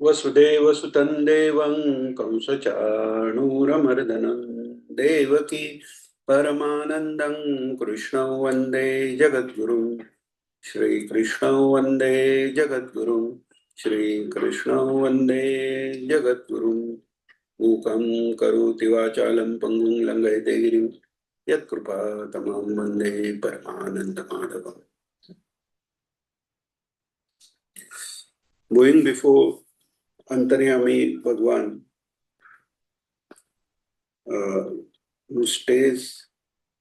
वसुदेवसुतं देवं कंसचाणूरमर्दनं देवकी परमानन्दं कृष्णं वन्दे जगद्गुरुं श्रीकृष्णं वन्दे जगद्गुरुं श्रीकृष्णं वन्दे जगद्गुरुं मूकं करोति वाचालं पङ्गुं लङ्घयते गिरिं यत्कृपातमं वन्दे परमानन्दमाधवम्. Going before Antaryami Bhagwan, who stays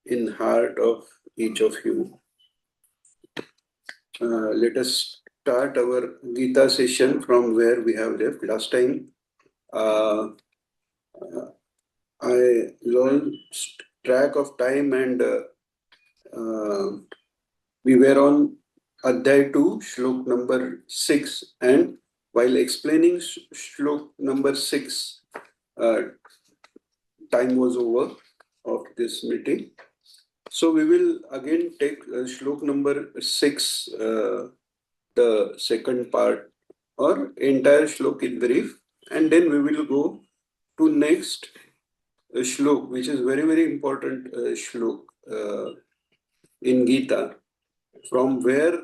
in heart of each of you. Let us start our Geeta session from where we have left last time. I lost track of time and we were on Adhyay 2, Shlok number 6, and while explaining Shlok number 6, time was over of this meeting. So we will again take Shlok number 6, the second part or entire Shlok in brief, and then we will go to next Shlok, which is very, very important Shlok in Gita, from where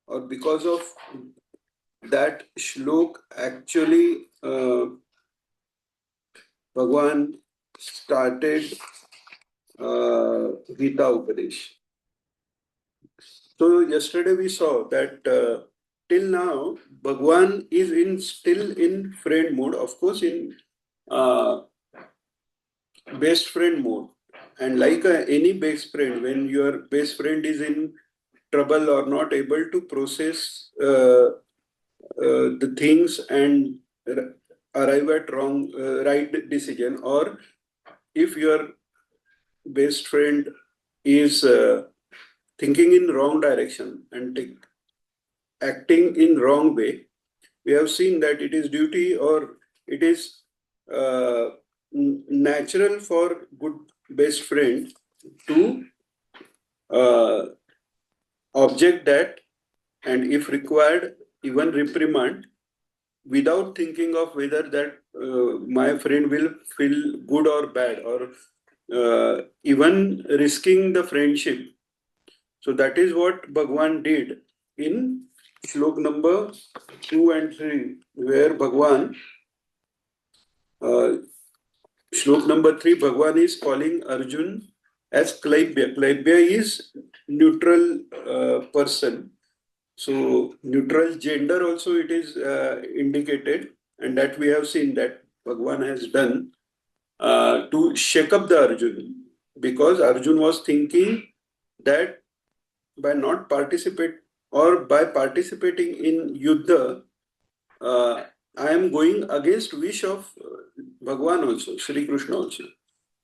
or because of that Shlok actually Bhagwan started Gita Upadesh. So yesterday we saw that till now Bhagwan is still in friend mode, of course in best friend mode, and like any best friend, when your best friend is in trouble or not able to process the things and arrive at right decision, or if your best friend is thinking in wrong direction and acting in wrong way, we have seen that it is duty or it is natural for good best friend to object that, and if required even reprimand, without thinking of whether that my friend will feel good or bad, or even risking the friendship. So that is what Bhagwan did in Shlok number 2 and 3, where Bhagwan, Shlok number 3, Bhagwan is calling Arjun as Klaibya. Klaibya is neutral person. So neutral gender also it is indicated, and that we have seen that Bhagwan has done to shake up the Arjun, because Arjun was thinking that by not participate or by participating in Yuddha, I am going against wish of Bhagwan also, Sri Krishna also.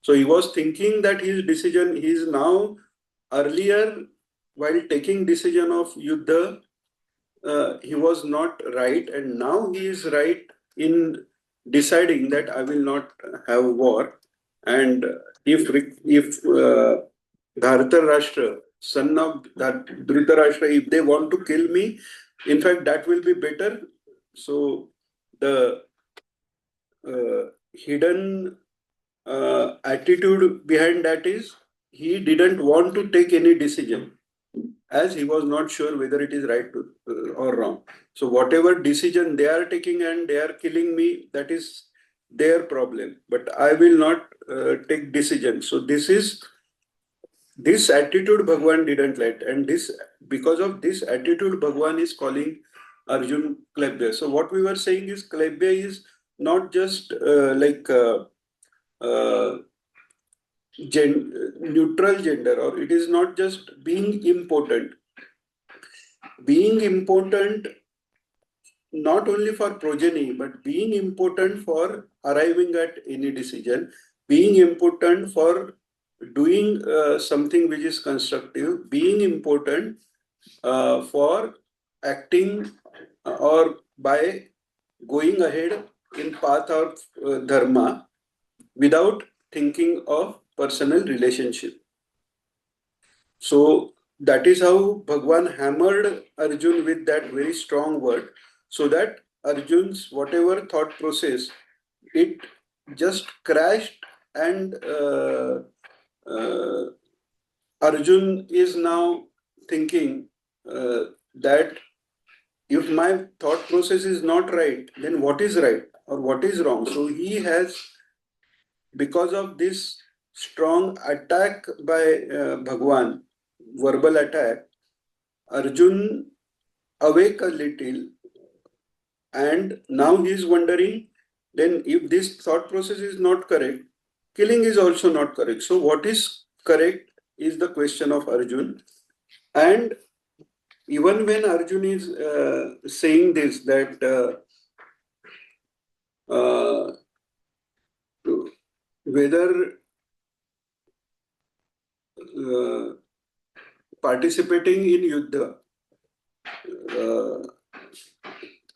So he was thinking that his decision, he is now earlier while taking decision of Yuddha, he was not right, and now he is right in deciding that I will not have war. And if Dhritarashtra, son of that Dhritarashtra, if they want to kill me, in fact that will be better. So the hidden attitude behind that is he didn't want to take any decision, as he was not sure whether it is right or wrong. So whatever decision they are taking and they are killing me, that is their problem. But I will not take decision. So this attitude Bhagwan didn't let, and this because of this attitude Bhagwan is calling Arjun Klebya. So what we were saying is Klebya is not just uh, neutral gender, or it is not just being important. Being important not only for progeny, but being important for arriving at any decision, being important for doing something which is constructive, being important for acting or by going ahead in path of dharma without thinking of personal relationship. So that is how Bhagwan hammered Arjun with that very strong word, so that Arjun's whatever thought process, it just crashed, and Arjun is now thinking that if my thought process is not right, then what is right or what is wrong? So he has, because of this strong attack by Bhagwan, verbal attack, Arjun awake a little, and now he is wondering, then if this thought process is not correct, killing is also not correct. So what is correct is the question of Arjun. And even when Arjun is saying this, that uh, whether uh, participating in Yuddha, uh,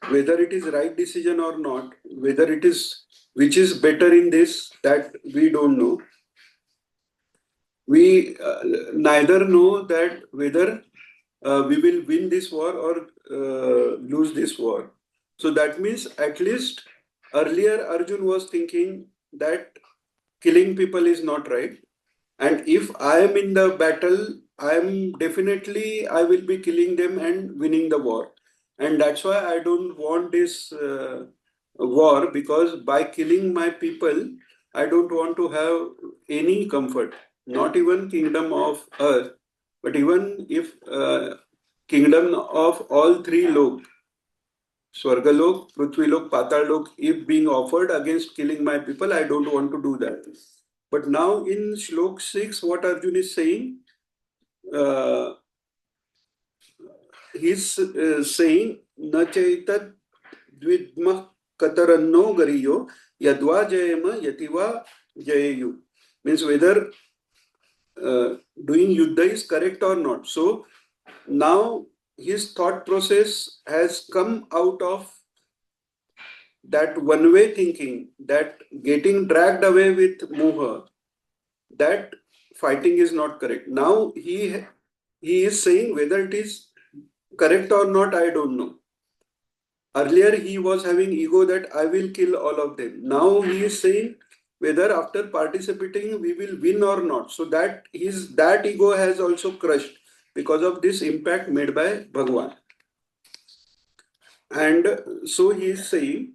whether it is right decision or not, whether it is, which is better in this, that we don't know. We neither know that whether we will win this war or lose this war. So that means at least earlier Arjun was thinking that killing people is not right. And if I am in the battle, I will be killing them and winning the war. And that's why I don't want this war, because by killing my people, I don't want to have any comfort, not even kingdom of earth, but even if kingdom of all three lok, Swargalok, Prithvilok, Patalok, if being offered against killing my people, I don't want to do that. But now in Shlok 6, what Arjun is saying, uh, he's saying, Na chaitat dvidma kataranno gariyo yadva jayama yativa jayayu. Means whether doing yuddha is correct or not. So now his thought process has come out of that one way thinking, that getting dragged away with moha, that fighting is not correct. Now he is saying whether it is correct or not, I don't know. Earlier he was having ego that I will kill all of them. Now he is saying whether after participating we will win or not. So that ego has also crushed because of this impact made by Bhagwan. And so he is saying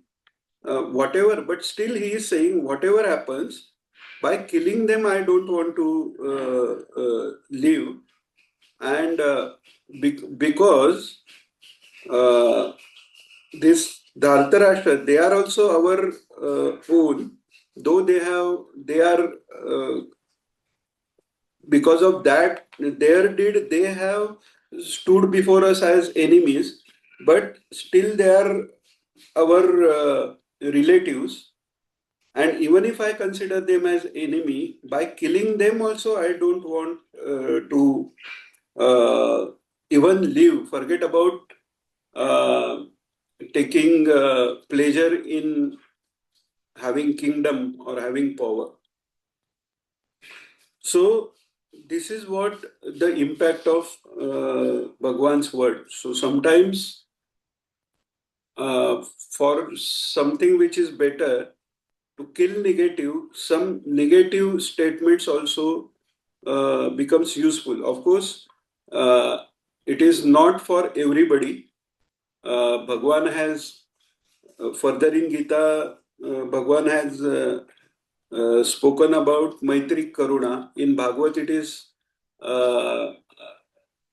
whatever, but still he is saying whatever happens, by killing them I don't want to live. And because this Dhartarashtra, they are also our own, though they are because of that their deed, they have stood before us as enemies, but still they are our relatives. And even if I consider them as enemy, by killing them also, I don't want to even live. Forget about uh, taking pleasure in having kingdom or having power. So this is what the impact of Bhagwan's word. So sometimes for something which is better, to kill negative, some negative statements also becomes useful. Of course, it is not for everybody. Bhagwan has further in Gita, Bhagwan has spoken about Maitri Karuna. In Bhagavad, it is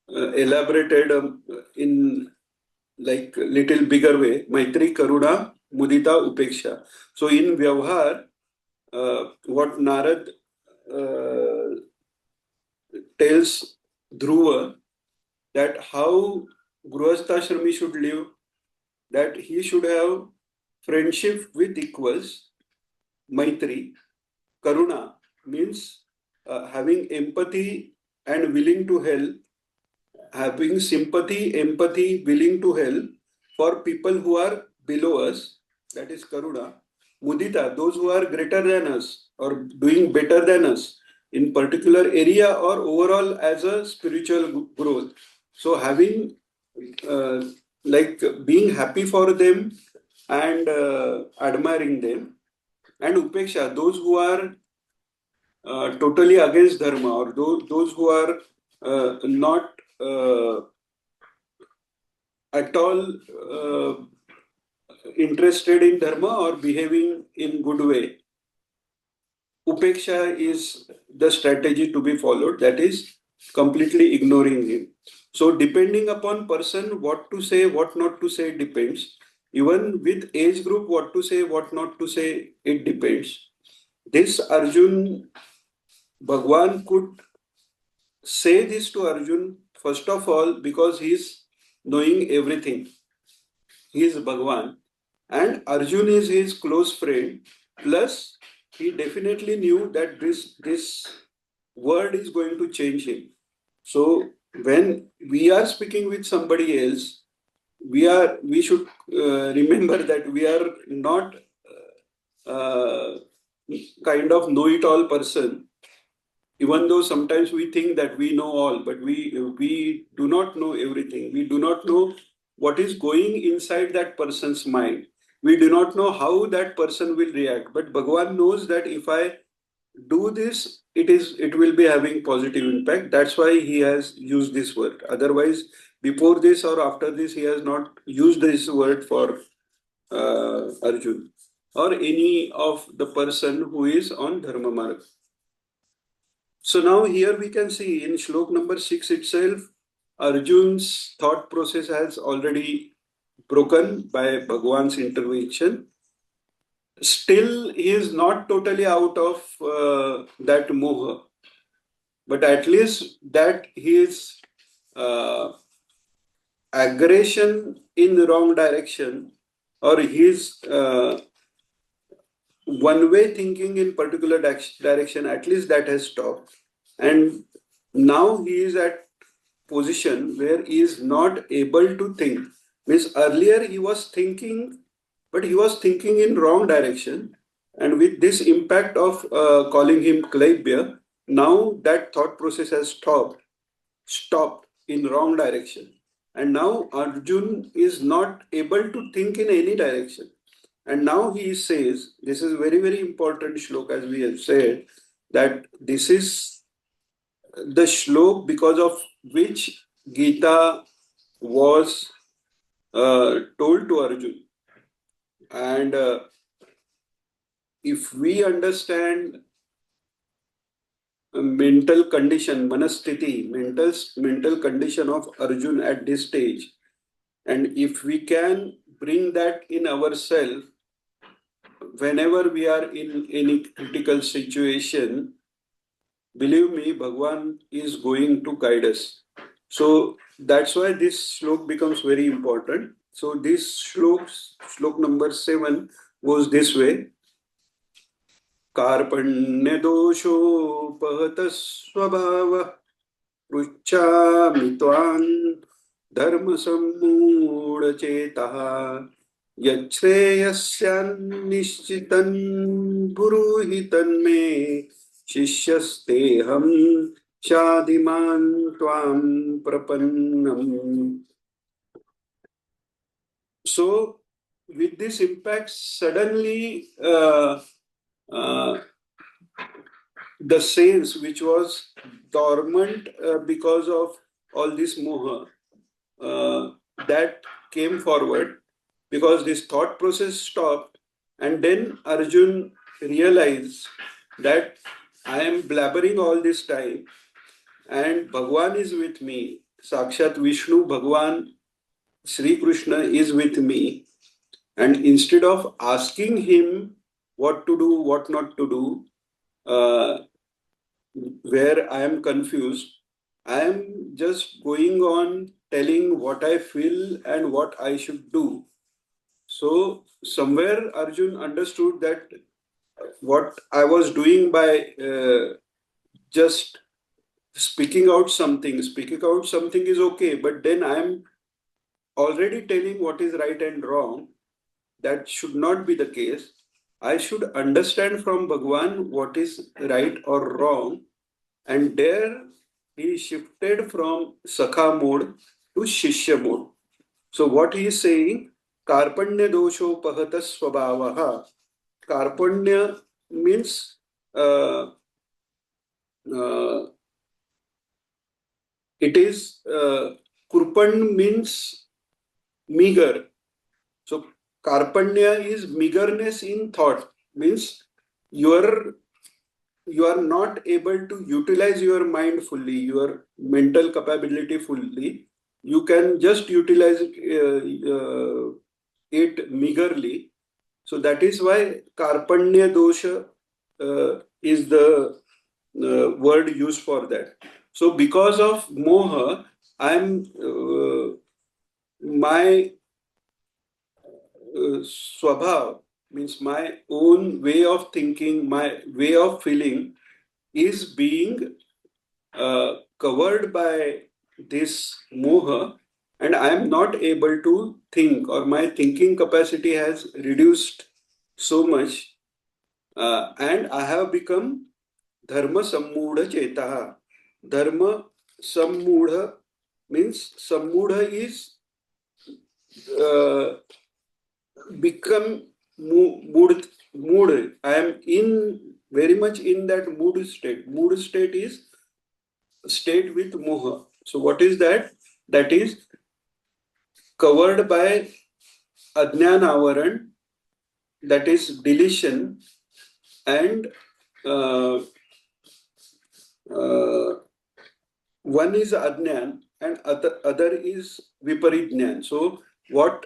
elaborated in like little bigger way. Maitri Karuna Mudita Upeksha. So in Vyavhar, what Narad tells Dhruva, that how Grihastha should live, that he should have friendship with equals, Maitri. Karuna means having empathy and willing to help, having sympathy, empathy, willing to help for people who are below us, that is Karuna. Mudita, those who are greater than us or doing better than us in particular area or overall as a spiritual growth. So having like being happy for them and admiring them. And upeksha, those who are totally against dharma, or those who are not at all interested in dharma or behaving in good way. Upeksha is the strategy to be followed, that is completely ignoring him. So depending upon person, what to say, what not to say depends. Even with age group, what to say, what not to say, it depends. This Arjun, Bhagwan could say this to Arjun, first of all, because he is knowing everything. He is Bhagwan, and Arjun is his close friend. Plus, he definitely knew that this word is going to change him. So when we are speaking with somebody else, we should remember that we are not uh, kind of know-it-all person. Even though sometimes we think that we know all, but we do not know everything. We do not know what is going inside that person's mind. We do not know how that person will react. But Bhagavan knows that if I do this, it will be having positive impact. That's why he has used this word. Otherwise, before this or after this, he has not used this word for Arjun or any of the person who is on Dharma Marg. So now here we can see in Shlok number 6 itself, Arjun's thought process has already broken by Bhagwan's intervention. Still, he is not totally out of that moha, but at least that his uh, aggression in the wrong direction or his one-way thinking in particular direction, at least that has stopped. And now he is at position where he is not able to think. Means earlier he was thinking, but he was thinking in wrong direction. And with this impact of calling him Klaibya, now that thought process has stopped in wrong direction. And now Arjun is not able to think in any direction. And now he says, this is very, very important shlok, as we have said, that this is the shlok because of which Geeta was told to Arjun. And if we understand mental condition, manasthiti, mental condition of Arjun at this stage, and if we can bring that in ourselves whenever we are in any critical situation, believe me, Bhagwan is going to guide us. So that's why this shlok becomes very important. So this shlok number 7 goes this way. Karpanya doshopahat swabhava pruchami tvan dharma sammooಢ chetah yachreyasyan nishchitan guruhi tanme शिष्यस्तेहं शादिमान् त्वां प्रपन्नम्. So, with this impact, suddenly the sense which was dormant because of all this moha, that came forward because this thought process stopped, and then Arjun realized that I am blabbering all this time and Bhagwan is with me. Sakshat Vishnu, Bhagwan, Sri Krishna is with me. And instead of asking him what to do, what not to do, where I am confused, I am just going on telling what I feel and what I should do. So, somewhere Arjun understood that what I was doing by just speaking out something is okay, but then I am already telling what is right and wrong. That should not be the case. I should understand from Bhagwan what is right or wrong, and there he shifted from Sakha mode to Shishya mode. So what he is saying, Karpanya doshopahata swabhavaha. Karpanya means uh, it is Kurpan means meager. So Karpanya is meagerness in thought, means your you are not able to utilize your mind fully, your mental capability fully. You can just utilize it meagerly. So that is why Karpanya dosha is the word used for that. So because of moha, I'm my swabhav, means my own way of thinking, my way of feeling is being covered by this moha, and I am not able to think, or my thinking capacity has reduced so much, and I have become dharma sammudha chetaha. Dharma sammudha means sammudha is uh, become mood. I am in very much in that mood state. Mood state is state with moha. So what is that? That is covered by ajnana avaran, that is deletion, and uh, uh, one is ajnan and other is viparijnan. So what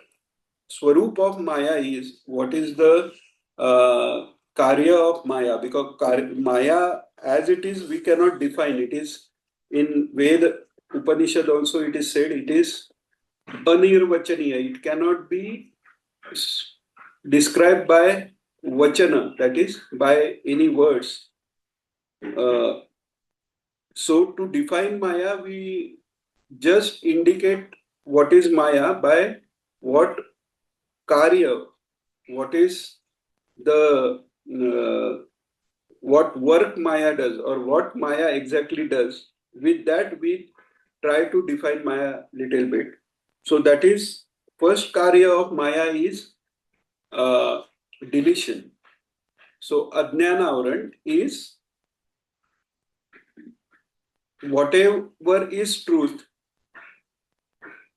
swarup of maya is, what is the karya of maya? Because maya as it is, we cannot define. It is in Ved Upanishad also it is said it is anirvachaniya. It cannot be described by vachana, that is by any words. Uh, so to define maya, we just indicate what is maya by what karya, what is the what work maya does, or what maya exactly does. With that we try to define maya little bit. So that is first karya of maya is uh, deletion. So ajnana avaran is whatever is truth.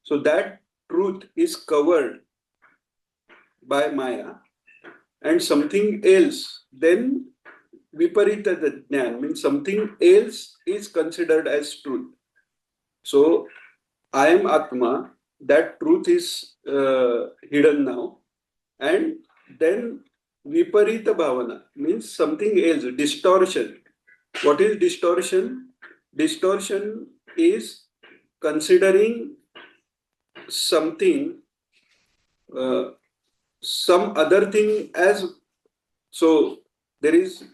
So that truth is covered by maya, and something else then viparita jnana means something else is considered as truth. So I am Atma, that truth is hidden now, and then viparita bhavana means something else, distortion. What is distortion? Distortion is considering something, uh, some other thing as, so there is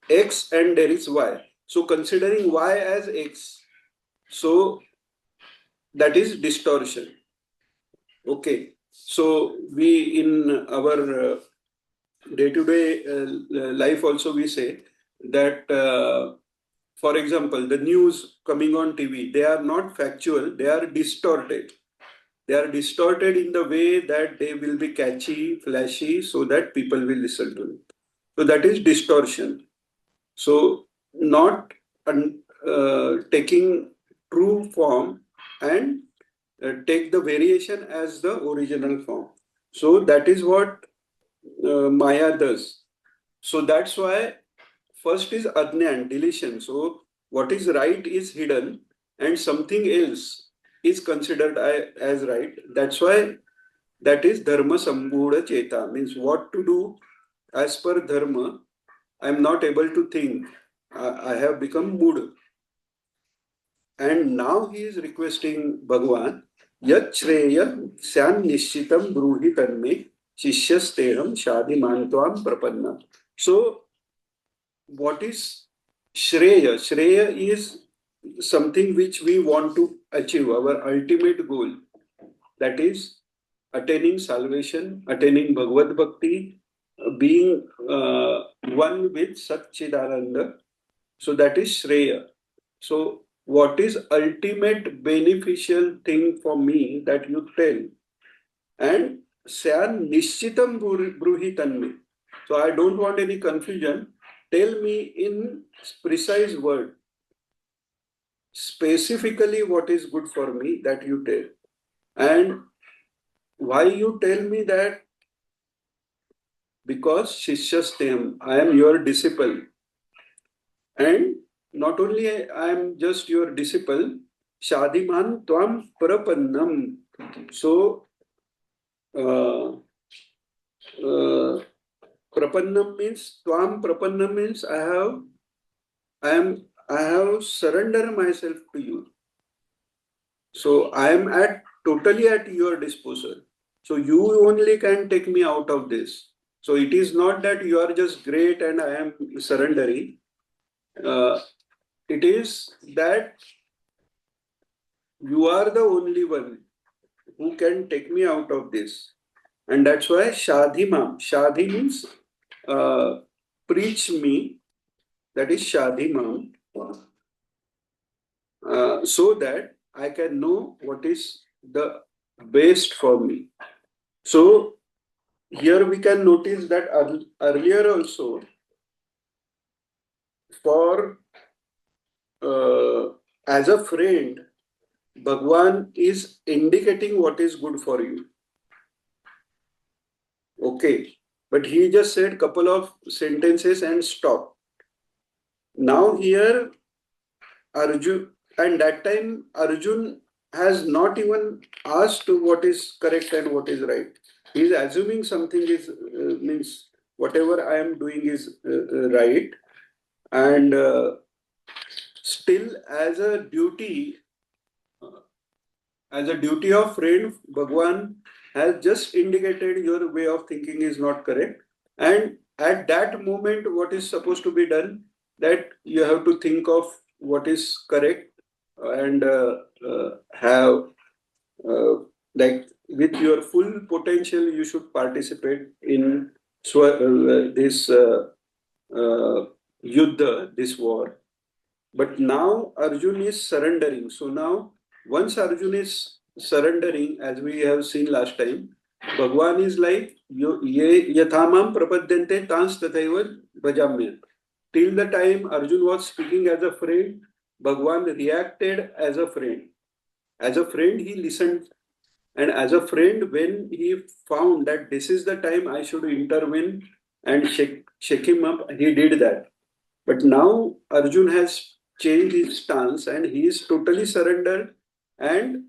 x and there is y. So considering y as x, so that is distortion. Okay. So we in our day-to-day life also we say that, for example, the news coming on TV, they are not factual, they are distorted. They are distorted in the way that they will be catchy, flashy, so that people will listen to it. So that is distortion. So not taking true form and take the variation as the original form. So that is what Maya does. So that's why first is ajnan, deletion. So what is right is hidden and something else is considered as right. That's why that is dharma sambudha cheta, means what to do as per dharma. I'm not able to think. I have become mood. And now he is requesting Bhagwan, Yat Shreya Syan Nishitam Bruhi Tanme Shishyasteham Shadi Mantvam Prapanna. So, what is Shreya? Shreya is something which we want to achieve, our ultimate goal. That is attaining salvation, attaining Bhagavad Bhakti, being one with Satchidananda. So that is Shreya. So what is ultimate beneficial thing for me that you tell? and Syan Nishchitam Bruhi Tanme. So I don't want any confusion. Tell me in precise word, specifically what is good for me that you tell. And why you tell me that? Because Shishyastem, I am your disciple. And not only I am just your disciple, Shadiman Tvam Prapannam. So, uh, uh, Prapannam means, Tvam Prapannam means I have surrendered myself to you. So I am totally at your disposal. So you only can take me out of this. So it is not that you are just great and I am surrendering. Uh, it is that you are the only one who can take me out of this. And that's why Shadhimam. Shadhi means preach me. That is Shadhimam. So that I can know what is the best for me. So here we can notice that earlier also for as a friend, Bhagwan is indicating what is good for you. Okay. But he just said couple of sentences and stop. Now here Arjun, and that time Arjun has not even asked what is correct and what is right. He is assuming something is means whatever I am doing is right, and still as a duty of friend, Bhagwan has just indicated your way of thinking is not correct. And at that moment, what is supposed to be done? That you have to think of what is correct and have like with your full potential, you should participate in this yuddha, this war. But now Arjun is surrendering. So now, once Arjun is surrendering, as we have seen last time, Bhagwan is like, ye yathamam prapadyante tans tathaiva bhajamya. Till the time Arjun was speaking as a friend, Bhagwan reacted as a friend. As a friend, he listened. And as a friend, when he found that this is the time I should intervene and shake him up, he did that. But now Arjun has changed his stance and he is totally surrendered and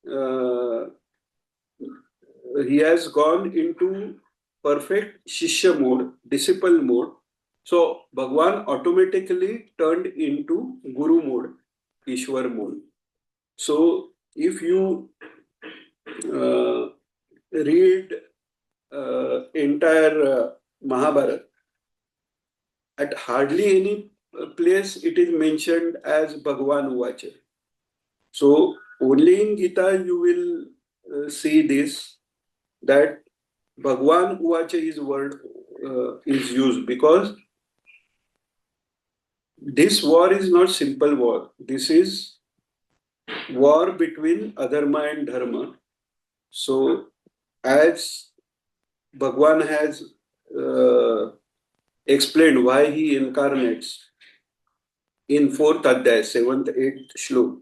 uh, he has gone into perfect Shishya mode, disciple mode. So Bhagwan automatically turned into Guru mode, Ishwar mode. So if you uh, read entire Mahabharata, at hardly any place it is mentioned as Bhagwan Uvacha. So only in Gita you will see this, that Bhagwan Uvacha is word is used, because this war is not simple war. This is war between adharma and dharma. So as Bhagwan has explained why he incarnates in fourth adhyay, seventh, eighth shlok,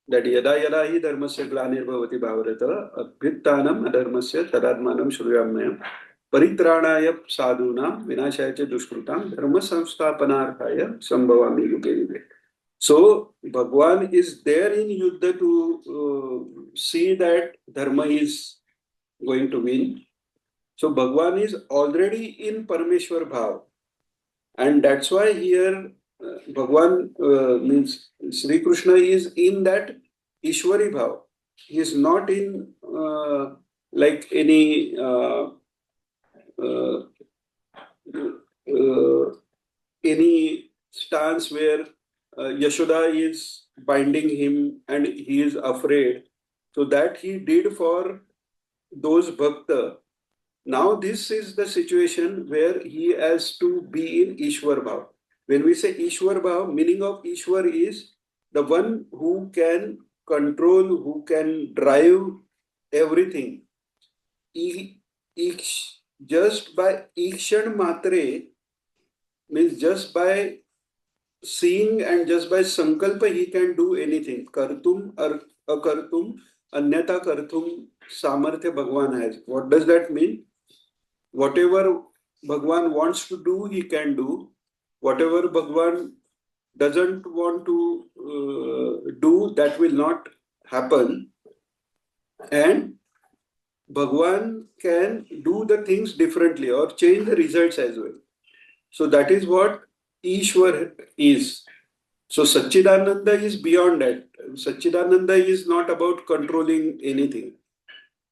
that yada yada hi dharmasya glanirvavati bhavarata abhyuttanam adharmasya tadatmanam shruyamyam paritranaya sadhunam vinashaya cha dushkrutam dharma samsthapanarthaya sambhavami yuge yuge. So Bhagwan is there in Yuddha to see that dharma is going to win. So Bhagwan is already in Parameshwar Bhav. And that's why here Bhagwan means Sri Krishna is in that Ishwari Bhav. He is not in like any uh, uh, any stance where Yashoda is binding him and he is afraid. So that he did for those bhakta. Now this is the situation where he has to be in Ishwar Bhav. When we say Ishwar Bhav, meaning of Ishwar is the one who can control, who can drive everything. just by ikshan matre means just by seeing and just by sankalpa he can do anything. Kartum or akartum, anyata kartum samarthya Bhagwan has. What does that mean? Whatever Bhagwan wants to do, he can do. Whatever Bhagwan doesn't want to do, that will not happen. And Bhagwan can do the things differently or change the results as well. So that is what Ishwar is. So Satchidananda is beyond that. Satchidananda is not about controlling anything.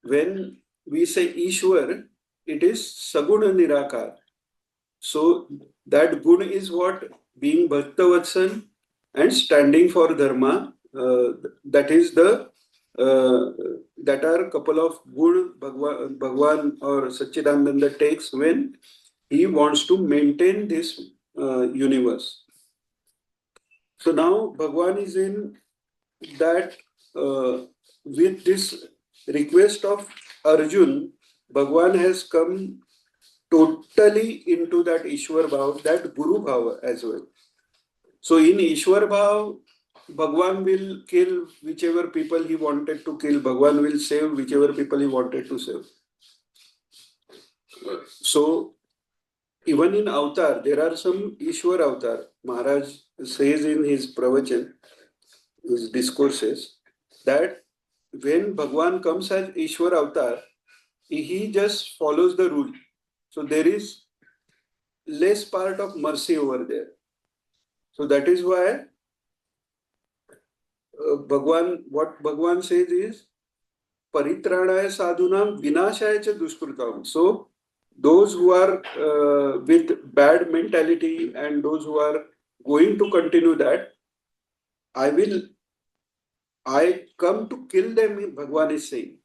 When we say Ishwar, it is Saguna Nirakar. So that gun is what? Being Bhaktavatsal and standing for Dharma. That is the that are couple of gun Bhagwan or Satchidananda takes when he wants to maintain this universe. So now Bhagwan is in that with this request of Arjun, Bhagwan has come totally into that Ishwar Bhav, that Guru Bhav as well. So in Ishwar Bhav, Bhagwan will kill whichever people he wanted to kill. Bhagwan will save whichever people he wanted to save. So even in Avatar, there are some Ishwar Avatar. Maharaj says in his pravachan, his discourses, that when Bhagwan comes as Ishwar Avatar, he just follows the rule. So there is less part of mercy over there. So that is why what Bhagwan says is, Paritranaya sadhunam vinashaya cha duskritam. So those who are with bad mentality and those who are going to continue that, I come to kill them, Bhagwan is saying.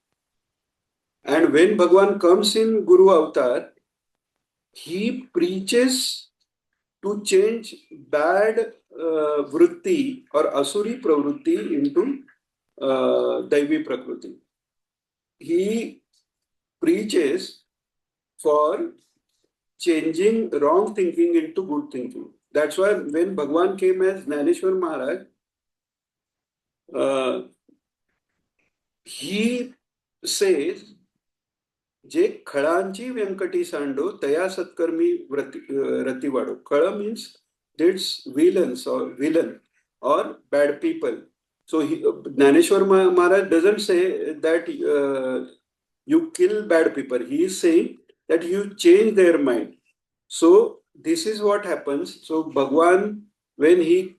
And when Bhagwan comes in Guru Avatar, he preaches to change bad vritti or asuri pravritti into Daivi Prakriti. He preaches for changing wrong thinking into good thinking. That's why when Bhagwan came as Jnaneshwar Maharaj, he says, जे खळांची व्यंकटी सांडो तया सत्कर्मी रती वाढो. खळ means it's villains or villain or bad people. So Jnaneshwar Maharaj doesn't say that you kill bad people. He is saying that you change their mind. So this is what happens. So Bhagwan, when he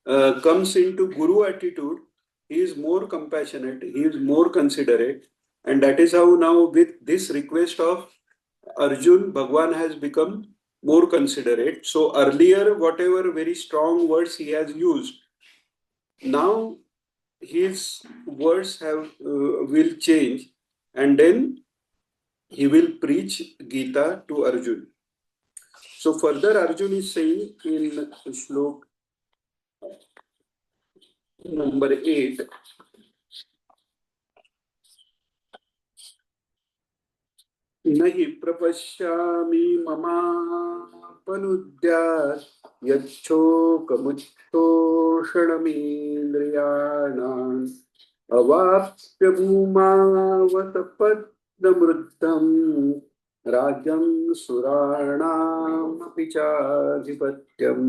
comes into Guru attitude, he is more compassionate, he is more considerate. And that is how now with this request of Arjun, Bhagwan has become more considerate. So earlier, whatever very strong words he has used, now his words will change, and then he will preach Geeta to Arjun. So further Arjun is saying in Shlok number 8, नहि प्रपश्यामि ममापनुद्यात् यच्छोकमुच्छोषणमिन्द्रियाणाम् अवाप्य भूमावतपद्मवृद्धम् राज्यं सुराणामपि चाधिपत्यम्.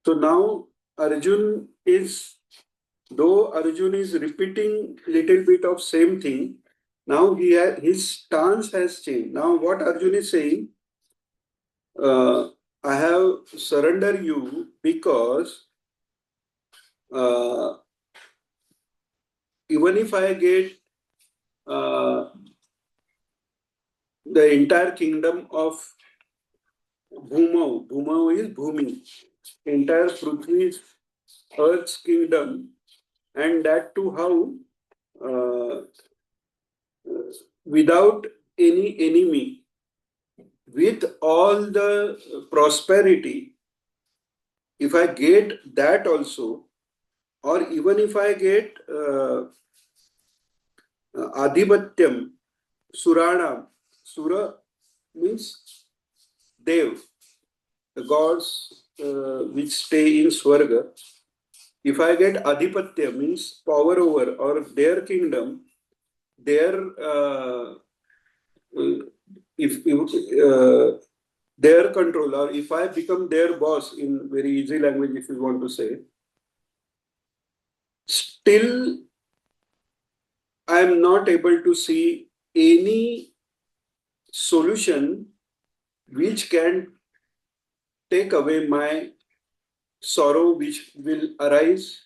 So now Arjun is, though Arjun is repeating little bit of same thing, now his stance has changed. Now what Arjun is saying, I have surrendered you because even if I get the entire kingdom of Bhumau is Bhumi, entire Prithvi's Earth's kingdom, and that too how without any enemy, with all the prosperity, if I get that also, or even if I get Adhipatyam, Surana, Sura means Dev, the gods which stay in Swarga. If I get Adhipatya means power over or their kingdom, their if their control, or if I become their boss in very easy language, if you want to say, still I am not able to see any solution which can take away my sorrow which will arise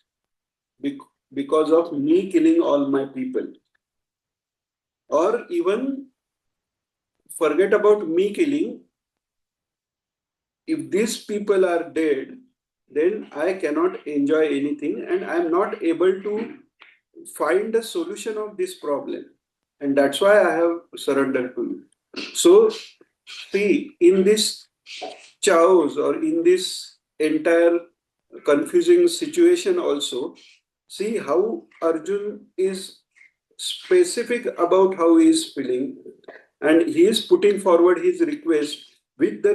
because of me killing all my people. Or even forget about me killing, if these people are dead, then I cannot enjoy anything and I'm not able to find a solution of this problem. And that's why I have surrendered to you. So, see, in this chaos or in this entire confusing situation also, see how Arjun is specific about how he is feeling, and he is putting forward his request with the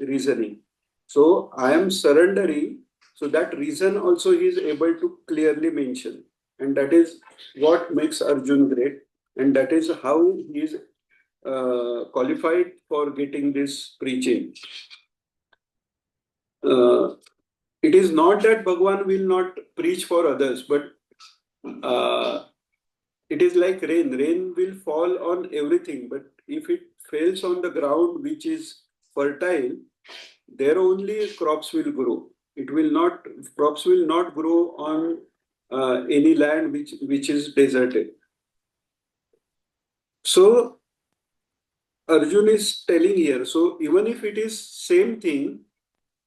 reasoning. So I am surrendering. So that reason also he is able to clearly mention, and that is what makes Arjun great, and that is how he is qualified for getting this preaching. Uh, it is not that Bhagwan will not preach for others, but uh, it is like rain. Rain will fall on everything, but if it falls on the ground which is fertile, there only crops will grow. It will not, crops will not grow on any land which is deserted. So Arjun is telling here. So even if it is same thing,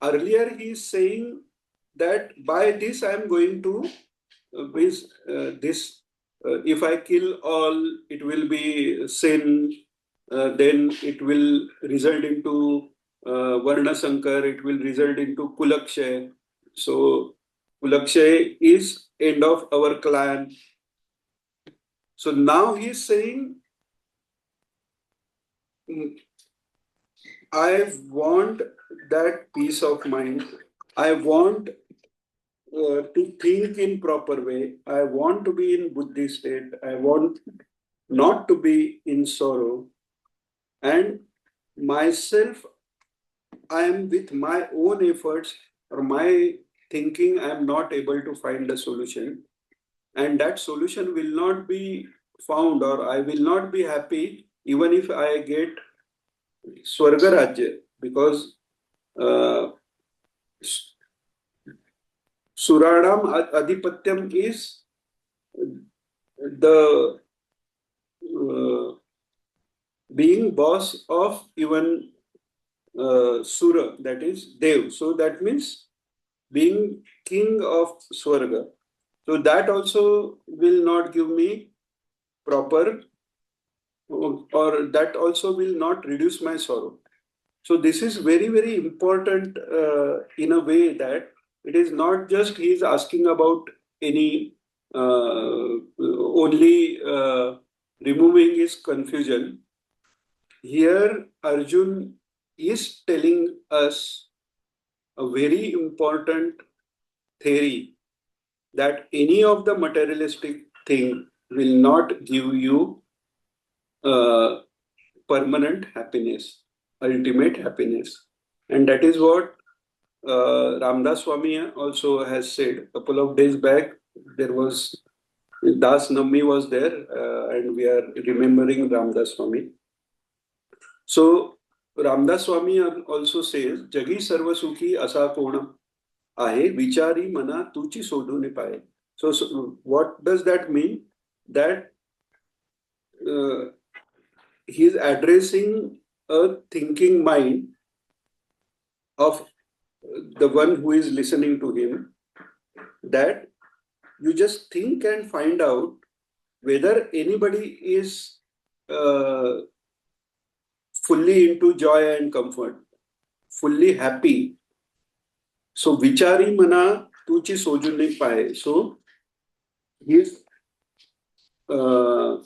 earlier he is saying that by this I am going to this if I kill all, it will be sin. Then it will result into Varna Sankar. It will result into Kulakshay. So Kulakshay is end of our clan. So now he's saying, I want that peace of mind. I want to think in proper way. I want to be in Buddhi state. I want not to be in sorrow. And myself, I am with my own efforts or my thinking, I am not able to find a solution. And that solution will not be found, or I will not be happy even if I get Swarga Rajya, because uh, Suradam Adhipatyam is the being boss of even Sura, that is Dev. So that means being king of Swarga. So that also will not give me proper, or that also will not reduce my sorrow. So this is very, very important in a way that it is not just he is asking about any only removing his confusion. Here, Arjun is telling us a very important theory that any of the materialistic thing will not give you uh, permanent happiness, ultimate happiness. And that is what Ramdas Swami also has said. A couple of days back, there was Das Nammi was there, and we are remembering Ramdas Swami. So Ramdas Swami also says, Jagi sarva sukhi asa kona आहे विचारी मना तुची शोधून पाय. So what does that mean? That he is addressing a thinking mind of the one who is listening to him, that you just think and find out whether anybody is uh, fully into joy and comfort, fully happy. So vichari mana tuchi sojunni paye. So he's uh,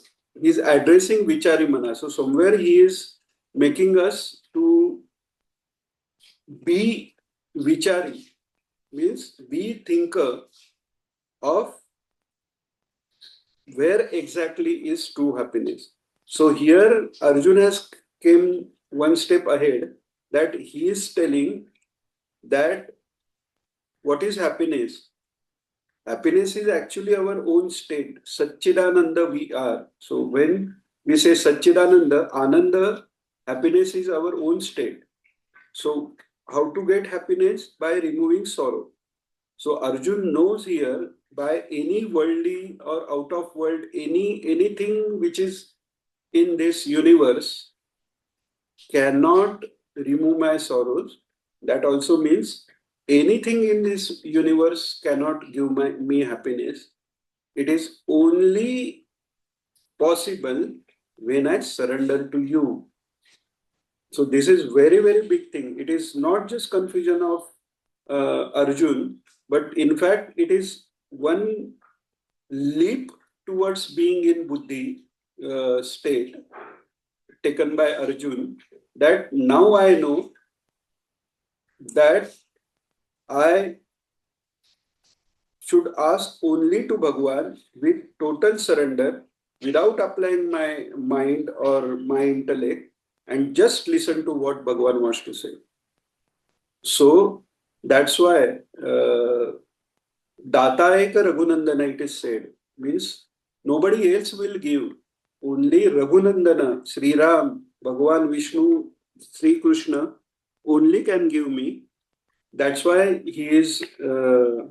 he's addressing vichari mana. So somewhere he is making us to be vichari, means be thinker of where exactly is true happiness. So here Arjuna has came one step ahead, that he is telling that what is happiness? Happiness is actually our own state. Satchidananda we are. So when we say Satchidananda, Ananda, happiness is our own state. So how to get happiness? By removing sorrow. So Arjun knows here, by any worldly or out of world, anything which is in this universe cannot remove my sorrows. That also means anything in this universe cannot give me happiness. It is only possible when I surrender to you. So this is very, very big thing. It is not just confusion of Arjun, but in fact, it is one leap towards being in buddhi state taken by Arjun, that now I know that I should ask only to Bhagwan with total surrender, without applying my mind or my intellect, and just listen to what Bhagwan wants to say. So that's why Data Eka Raghunandana, it is said, means nobody else will give. Only Raghunandana, Sri Ram, Bhagwan Vishnu, Sri Krishna only can give me. That's why uh,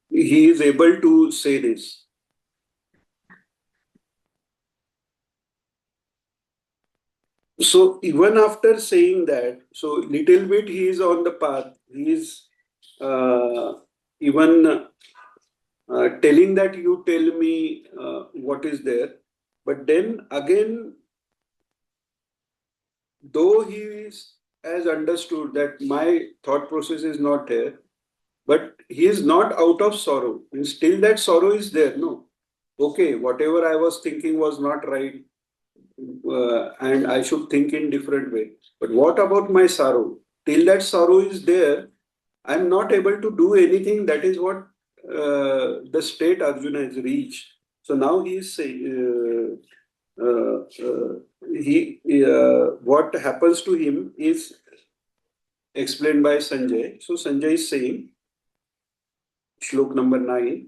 he is able to say this. So even after saying that, so little bit he is on the path. He is uh, even telling that you tell me what is there. But then again, though he is, has understood that my thought process is not there, but he is not out of sorrow. And still that sorrow is there. No. Okay, whatever I was thinking was not right, and I should think in different way. But what about my sorrow? Till that sorrow is there, I'm not able to do anything. That is what the state Arjuna has reached. So now he is saying, what happens to him is explained by Sanjay. So Sanjay is saying, Shlok number 9.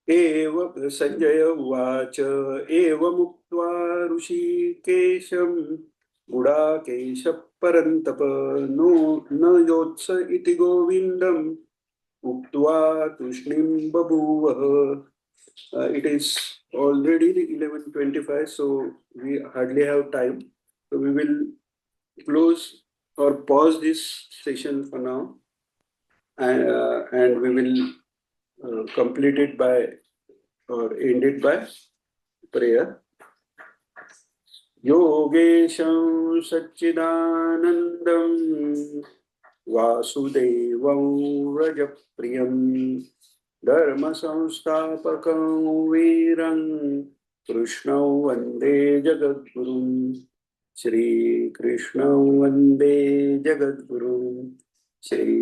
Sanjay उवाच एवमुक्त्वा ऋषिकेशं गुडाकेश परन्तप no न योत्स इति गोविन्दम् उक्त्वा तूष्णीं बभूवः. It is already 11:25, so we hardly have time. So we will close or pause this session for now, and we will complete it by or end it by prayer. Yogesham Satchidanandam Vasudevam Rajapriyam Dharma Samstapakam Viram Krishnau Vande Jagadgurum Shri Krishnau Vande Jagadgurum Shri